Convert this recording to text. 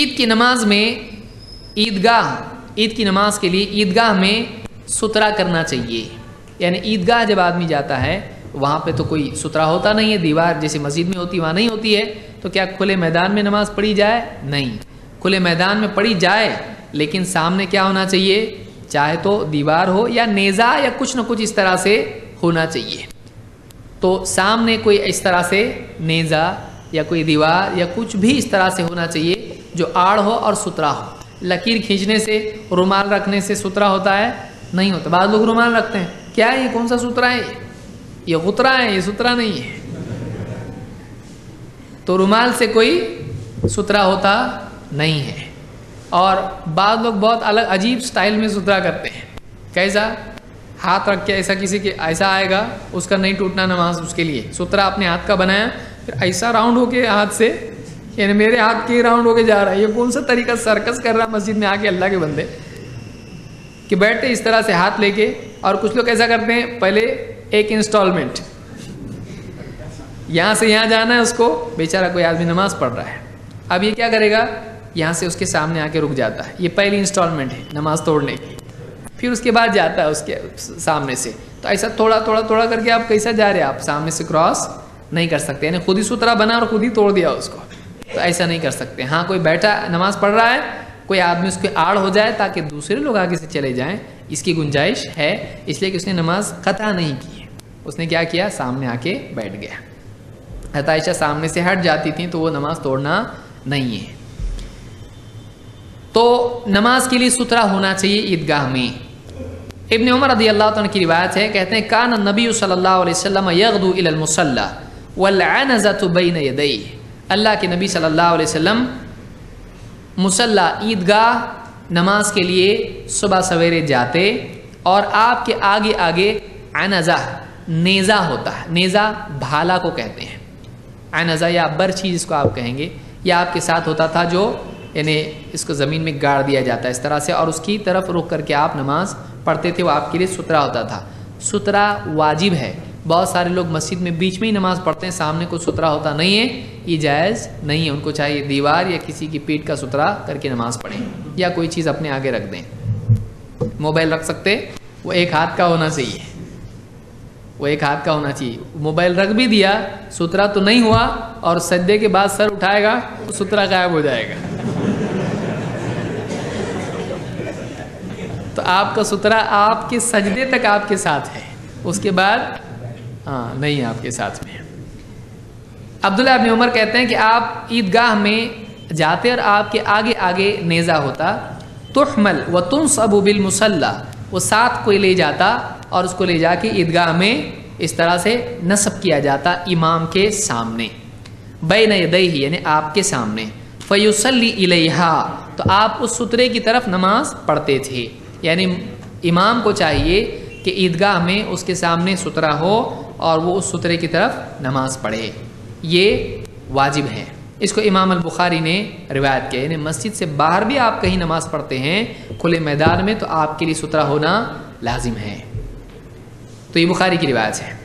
ईद की नमाज में ईद की नमाज के लिए ईदगाह में सुतरा करना चाहिए। यानी ईदगाह जब आदमी जाता है वहाँ पे तो कोई सुतरा होता नहीं है, दीवार जैसे मस्जिद में होती वहाँ नहीं होती है, तो क्या खुले मैदान में नमाज पढ़ी जाए? नहीं, खुले मैदान में पढ़ी जाए, लेकिन सामने क्या होना चाहिए? चाहे तो दीवार हो या नेज़ा या कुछ न कुछ इस तरह से होना चाहिए। तो सामने कोई इस तरह से नेज़ा या कोई दीवार या कुछ भी इस तरह से होना चाहिए जो आड़ हो और सुतरा हो। लकीर खींचने से, रुमाल रखने से सुतरा होता है? नहीं होता। बाद लोग रुमाल रखते हैं, क्या है ये, कौन सा सुतरा है, ये गुतरा है, ये सुतरा नहीं है। तो रुमाल से कोई सुतरा होता नहीं है। और बाद लोग बहुत अलग अजीब स्टाइल में सुतरा करते हैं। कैसा? हाथ रख के ऐसा, किसी के ऐसा आएगा, उसका नहीं टूटना नमाज, उसके लिए सुतरा अपने हाथ का बनाया, फिर ऐसा राउंड होके हाथ से, यानी मेरे हाथ के राउंड होके जा रहा है। ये कौन सा तरीका सर्कस कर रहा है मस्जिद में आके अल्लाह के बंदे, कि बैठते इस तरह से हाथ लेके। और कुछ लोग ऐसा करते हैं, पहले एक इंस्टॉलमेंट, यहाँ से यहाँ जाना है उसको, बेचारा कोई आदमी नमाज पढ़ रहा है, अब ये क्या करेगा, यहाँ से उसके सामने आके रुक जाता है। ये पहली इंस्टॉलमेंट है नमाज तोड़ने की, फिर उसके बाद जाता है उसके सामने से। तो ऐसा थोड़ा थोड़ा थोड़ा करके आप कैसा जा रहे हैं, आप सामने से क्रॉस नहीं कर सकते। यानी खुद ही सुतरा बना और खुद ही तोड़ दिया उसको, तो ऐसा नहीं कर सकते। हाँ, कोई बैठा नमाज पढ़ रहा है, कोई आदमी उसके आड़ हो जाए ताकि दूसरे लोग आगे से चले जाएं, इसकी गुंजाइश है, इसलिए कि उसने नमाज कता नहीं की है। उसने क्या किया, सामने आके बैठ गया। हज़रत आयशा सामने से हट जाती थी, तो वो नमाज तोड़ना नहीं है। तो नमाज के लिए सुतरा होना चाहिए ईदगाह में। इब्न उमर रज़ी अल्लाह तआला की रिवायत है, कहते हैं कान नबी सल्लल्लाहु अलैहि वसल्लम यग़दू इलल मुसल्ला वल अनज़तु बैन यदैहि। अल्लाह के नबी सल्लल्लाहु अलैहि वसल्लम मुसल्ला ईदगाह नमाज के लिए सुबह सवेरे जाते, और आपके आगे आगे अनज़ा नेज़ा होता है, नेज़ा भाला को कहते हैं, अनज़ा या बरछी जिसको आप कहेंगे, या आपके साथ होता था जो, यानी इसको ज़मीन में गाड़ दिया जाता है इस तरह से, और उसकी तरफ रुक करके आप नमाज पढ़ते थे, वो आपके लिए सुतरा होता था। सुतरा वाजिब है। बहुत सारे लोग मस्जिद में बीच में ही नमाज पढ़ते हैं, सामने कोई सुतरा होता नहीं है, ये जायज़ नहीं है। उनको चाहिए दीवार या किसी की पीठ का सुतरा करके नमाज पढ़ें, या कोई चीज़ अपने आगे रख दें। मोबाइल रख सकते, वो एक हाथ का होना चाहिए, वो एक हाथ का होना चाहिए। मोबाइल रख भी दिया, सुतरा तो नहीं हुआ, और सजदे के बाद सर उठाएगा तो सुतरा गायब हो जाएगा। तो आपका सुतरा आपके सजदे तक आपके साथ है, उसके बाद नहीं है आपके साथ में। अब्दुल्लाह इब्न उमर कहते हैं कि आप ईदगाह में जाते और आपके आगे आगे नेज़ा होता, तुहमल व तुनसबु बिल मुसल्ला, वो साथ कोई ले जाता और उसको ले जाके ईदगाह में इस तरह से नस्ब किया जाता इमाम के सामने, बैन यदैहि यानी आपके सामने, फयुसल्ली इलैहा, तो आप उस सुतरे की तरफ नमाज पढ़ते थे। यानी इमाम को चाहिए कि ईदगाह में उसके सामने सुतरा हो और वो उस सुतरे की तरफ नमाज पढ़े, ये वाजिब है। इसको इमाम अल-बुखारी ने रिवायत किया। यानी मस्जिद से बाहर भी आप कहीं नमाज पढ़ते हैं खुले मैदान में, तो आपके लिए सुतरा होना लाजिम है। तो ये बुखारी की रिवायत है।